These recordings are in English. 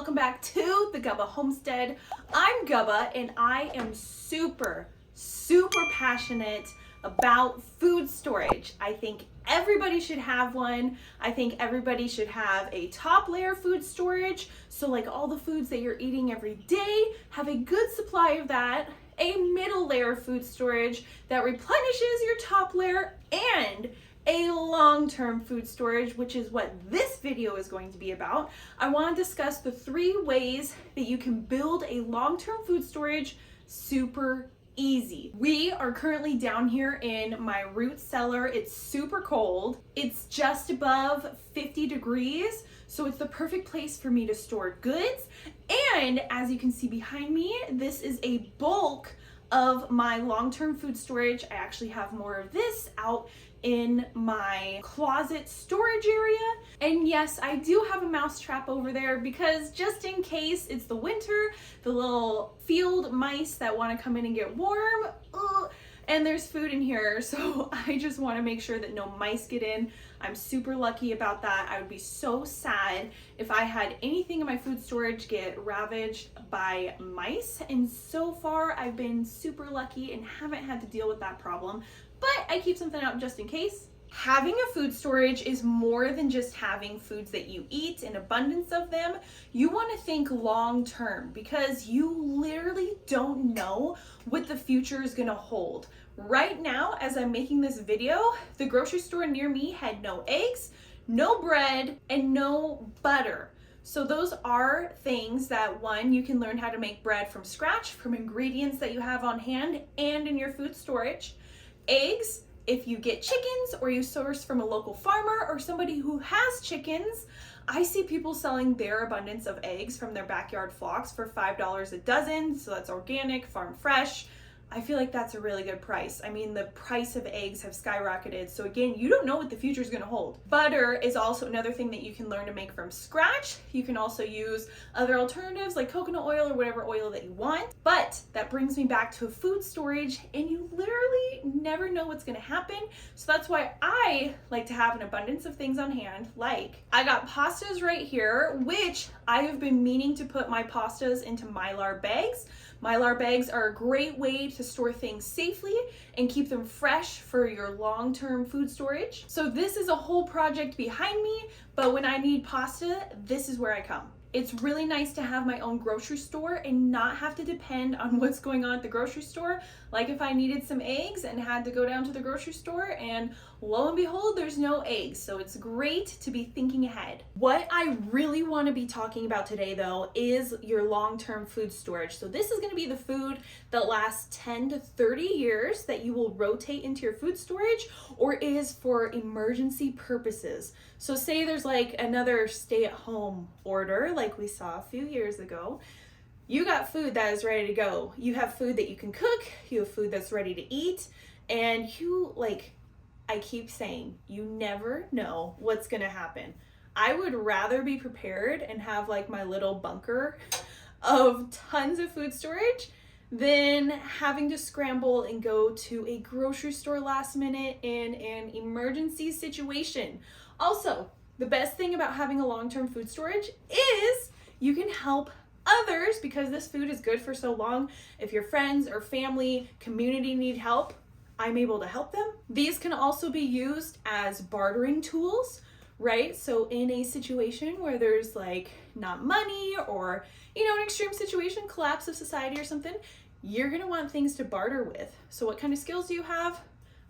welcome back to the 𝐚𝐭 Homestead. I'm 𝐚𝐭 and I am super passionate about food storage. I think everybody should have one. I think everybody should have a top layer food storage. So like all the foods that you're eating every day, have a good supply of that. A middle layer food storage that replenishes your top layer, and a long-term food storage, which is what this video is going to be about. I want to discuss the 3 ways that you can build a long-term food storage super easy. We are currently down here in my root cellar. It's super cold. It's just above 50 degrees, so it's the perfect place for me to store goods. And as you can see behind me, this is a bulk of my long-term food storage. I actually have more of this out in my closet storage area. And yes, I do have a mouse trap over there because just in case it's the winter, the little field mice that want to come in and get warm, and there's food in here, so I just want to make sure that no mice get in. I'm super lucky about that. I would be so sad if I had anything in my food storage get ravaged by mice, and so far I've been super lucky and haven't had to deal with that problem, but I keep something out just in case. Having a food storage is more than just having foods that you eat, an abundance of them. You want to think long term because you literally don't know what the future is going to hold. Right now, as I'm making this video, the grocery store near me had no eggs, no bread, and no butter. So those are things that, one, you can learn how to make bread from scratch from ingredients that you have on hand and in your food storage. Eggs, if you get chickens or you source from a local farmer or somebody who has chickens, I see people selling their abundance of eggs from their backyard flocks for $5 a dozen, so that's organic, farm fresh. I feel like that's a really good price. I mean, the price of eggs have skyrocketed. So again, you don't know what the future is going to hold. Butter is also another thing that you can learn to make from scratch. You can also use other alternatives like coconut oil or whatever oil that you want. But that brings me back to food storage, and you literally never know what's going to happen. So that's why I like to have an abundance of things on hand. Like I got pastas right here, which I have been meaning to put my pastas into Mylar bags. Mylar bags are a great way to store things safely and keep them fresh for your long-term food storage. So this is a whole project behind me, but when I need pasta, this is where I come. It's really nice to have my own grocery store and not have to depend on what's going on at the grocery store. Like if I needed some eggs and had to go down to the grocery store and lo and behold, there's no eggs. So it's great to be thinking ahead. What I really want to be talking about today though is your long-term food storage. So this is going to be the food that lasts 10 to 30 years that you will rotate into your food storage or is for emergency purposes. So say there's like another stay-at-home order like we saw a few years ago. You got food that is ready to go. You have food that you can cook, you have food that's ready to eat, and I keep saying, you never know what's gonna happen. I would rather be prepared and have like my little bunker of tons of food storage than having to scramble and go to a grocery store last minute in an emergency situation. Also, the best thing about having a long-term food storage is you can help others because this food is good for so long. If your friends or family, community need help, I'm able to help them. These can also be used as bartering tools, right? So in a situation where there's like not money or, an extreme situation, collapse of society or something, you're gonna want things to barter with. So what kind of skills do you have?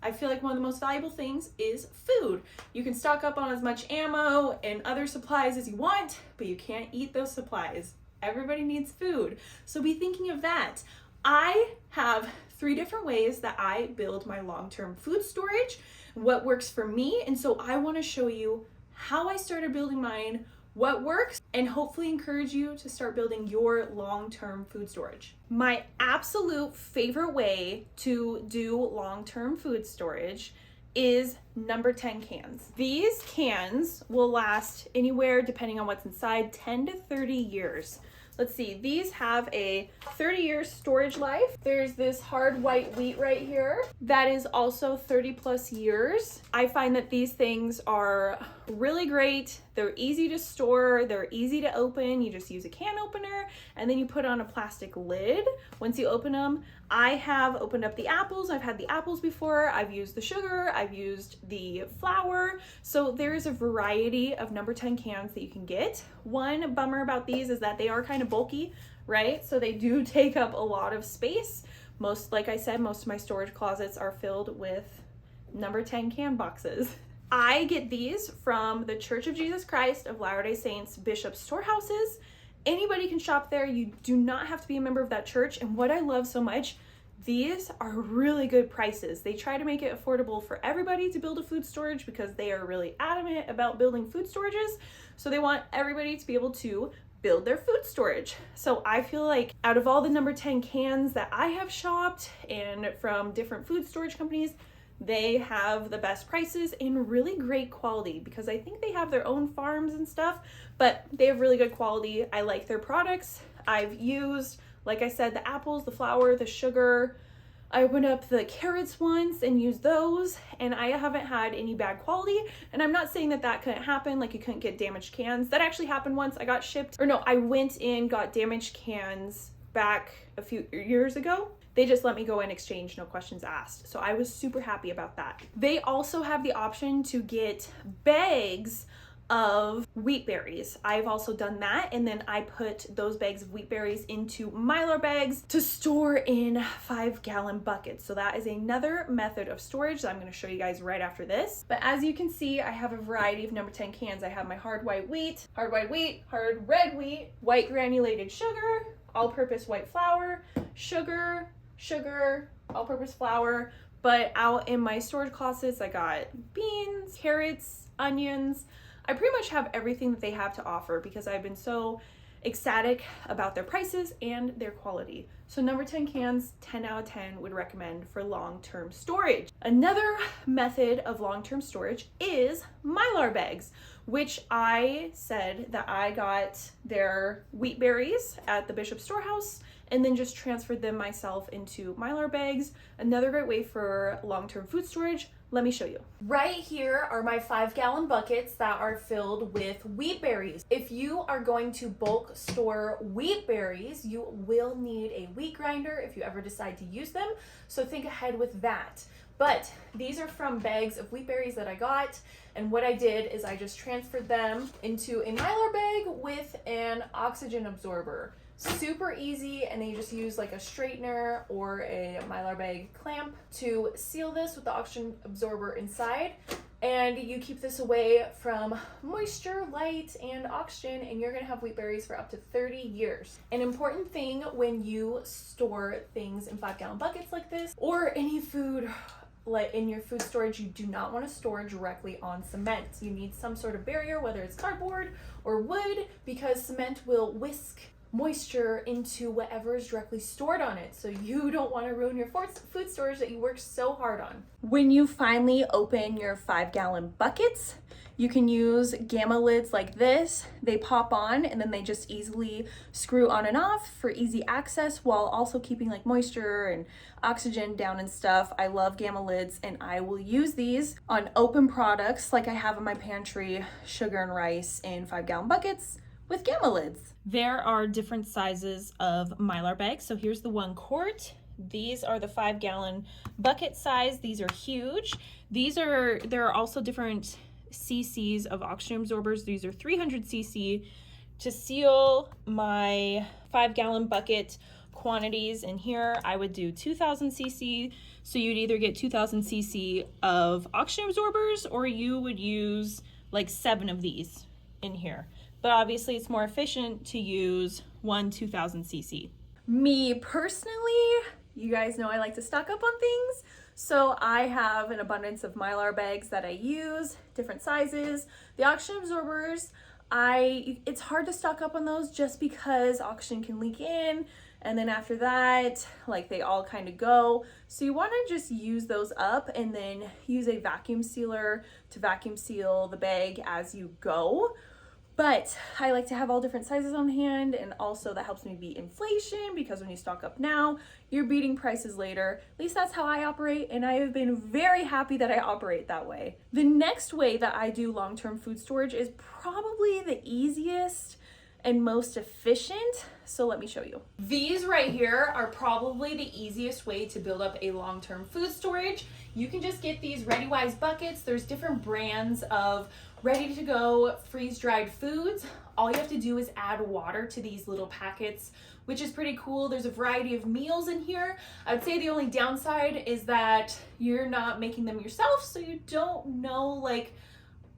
I feel like one of the most valuable things is food. You can stock up on as much ammo and other supplies as you want, but you can't eat those supplies. Everybody needs food. So be thinking of that. I have 3 different ways that I build my long-term food storage, what works for me, and so I want to show you how I started building mine, what works, and hopefully encourage you to start building your long-term food storage. My absolute favorite way to do long-term food storage is number 10 cans. These cans will last anywhere, depending on what's inside, 10 to 30 years. Let's see, these have a 30-year storage life. There's this hard white wheat right here that is also 30 plus years. I find that these things are really great. They're easy to store, they're easy to open. You just use a can opener and then you put on a plastic lid once you open them. I have opened up the apples. I've had the apples before. I've used the sugar. I've used the flour. So there is a variety of number 10 cans that you can get. One bummer about these is that they are kind of bulky, right? So they do take up a lot of space. Like I said, most of my storage closets are filled with number 10 can boxes. I get these from the Church of Jesus Christ of Latter-day Saints Bishop Storehouses. Anybody can shop there. You do not have to be a member of that church. And what I love so much, these are really good prices. They try to make it affordable for everybody to build a food storage because they are really adamant about building food storages. So they want everybody to be able to build their food storage. So I feel like out of all the number 10 cans that I have shopped and from different food storage companies, they have the best prices and really great quality because I think they have their own farms and stuff, but they have really good quality. I like their products. I've used, like I said, the apples, the flour, the sugar. I opened up the carrots once and used those, and I haven't had any bad quality. And I'm not saying that that couldn't happen, like you couldn't get damaged cans. That actually happened once. I got shipped, or no, I went in, got damaged cans back a few years ago. They just let me go and exchange, no questions asked. So I was super happy about that. They also have the option to get bags of wheat berries. I've also done that, and then I put those bags of wheat berries into Mylar bags to store in 5-gallon buckets. So that is another method of storage that I'm going to show you guys right after this. But as you can see, I have a variety of number 10 cans. I have my hard white wheat, hard red wheat, white granulated sugar, all-purpose white flour, sugar, all-purpose flour. But out in my storage closets, I got beans, carrots, onions. I pretty much have everything that they have to offer because I've been so ecstatic about their prices and their quality. So number 10 cans, 10 out of 10 would recommend for long-term storage. Another method of long-term storage is Mylar bags, which I said that I got their wheat berries at the Bishop Storehouse and then just transferred them myself into Mylar bags. Another great way for long-term food storage. Let me show you. Right here are my 5-gallon buckets that are filled with wheat berries. If you are going to bulk store wheat berries, you will need a wheat grinder if you ever decide to use them. So think ahead with that. But these are from bags of wheat berries that I got. And what I did is I just transferred them into a Mylar bag with an oxygen absorber. Super easy, and then you just use like a straightener or a Mylar bag clamp to seal this with the oxygen absorber inside, and you keep this away from moisture, light, and oxygen, and you're gonna have wheat berries for up to 30 years. An important thing when you store things in 5-gallon buckets like this, or any food like in your food storage, you do not want to store directly on cement. You need some sort of barrier, whether it's cardboard or wood, because cement will whisk moisture into whatever is directly stored on it. So you don't want to ruin your food storage that you worked so hard on. When you finally open your 5-gallon buckets, you can use gamma lids like this. They pop on and then they just easily screw on and off for easy access while also keeping like moisture and oxygen down and stuff. I love gamma lids, and I will use these on open products like I have in my pantry, sugar and rice in 5-gallon buckets with gamma lids. There are different sizes of Mylar bags. So here's the 1 quart. These are the 5-gallon bucket size. These are huge. There are also different cc's of oxygen absorbers. These are 300 cc. To seal my 5-gallon bucket quantities in here, I would do 2000 cc. So you'd either get 2000 cc of oxygen absorbers, or you would use like 7 of these in here. But obviously it's more efficient to use 1 2000 cc. Me personally, you guys know I like to stock up on things. So I have an abundance of Mylar bags that I use, different sizes. The oxygen absorbers, it's hard to stock up on those just because oxygen can leak in. And then after that, like they all kind of go. So you want to just use those up and then use a vacuum sealer to vacuum seal the bag as you go. But I like to have all different sizes on hand, and also that helps me beat inflation, because when you stock up now, you're beating prices later. At least that's how I operate, and I have been very happy that I operate that way. The next way that I do long-term food storage is probably the easiest and most efficient, so let me show you. These right here are probably the easiest way to build up a long-term food storage. You can just get these ReadyWise buckets. There's different brands of ready-to-go freeze-dried foods. All you have to do is add water to these little packets, which is pretty cool. There's a variety of meals in here. I would say the only downside is that you're not making them yourself, so you don't know like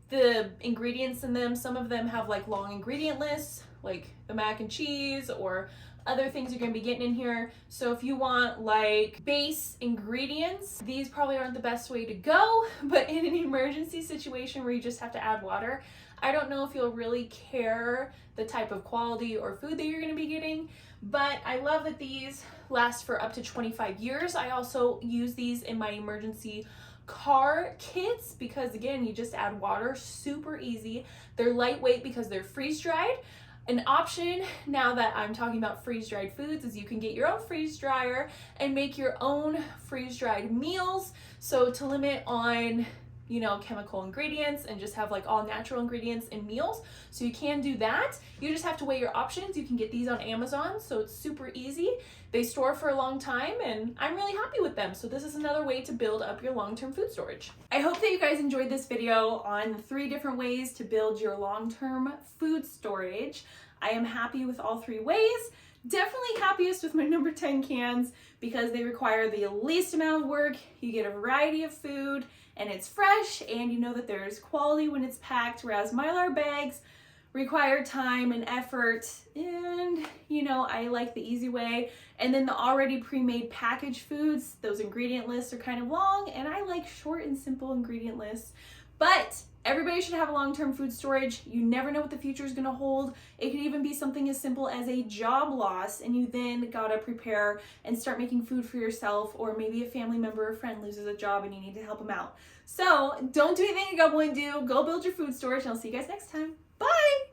the ingredients in them. Some of them have like long ingredient lists, like the mac and cheese or other things you're gonna be getting in here. So if you want like base ingredients, these probably aren't the best way to go, but in an emergency situation where you just have to add water, I don't know if you'll really care the type of quality or food that you're gonna be getting, but I love that these last for up to 25 years. I also use these in my emergency car kits because again, you just add water, super easy. They're lightweight because they're freeze-dried. An option now that I'm talking about freeze-dried foods is you can get your own freeze dryer and make your own freeze-dried meals. So to limit on, you know, chemical ingredients and just have like all natural ingredients in meals. So you can do that. You just have to weigh your options. You can get these on Amazon, so it's super easy. They store for a long time and I'm really happy with them. So this is another way to build up your long-term food storage. I hope that you guys enjoyed this video on 3 different ways to build your long-term food storage. I am happy with all 3 ways. Definitely happiest with my number 10 cans because they require the least amount of work. You get a variety of food and it's fresh, and you know that there's quality when it's packed, whereas Mylar bags require time and effort, and you know, I like the easy way. And then the already pre-made packaged foods, those ingredient lists are kind of long, and I like short and simple ingredient lists. But everybody should have a long-term food storage. You never know what the future is going to hold. It could even be something as simple as a job loss, and you then gotta prepare and start making food for yourself, or maybe a family member or friend loses a job and you need to help them out. So don't do anything a GoBoy wouldn't do. Go build your food storage, and I'll see you guys next time. Bye!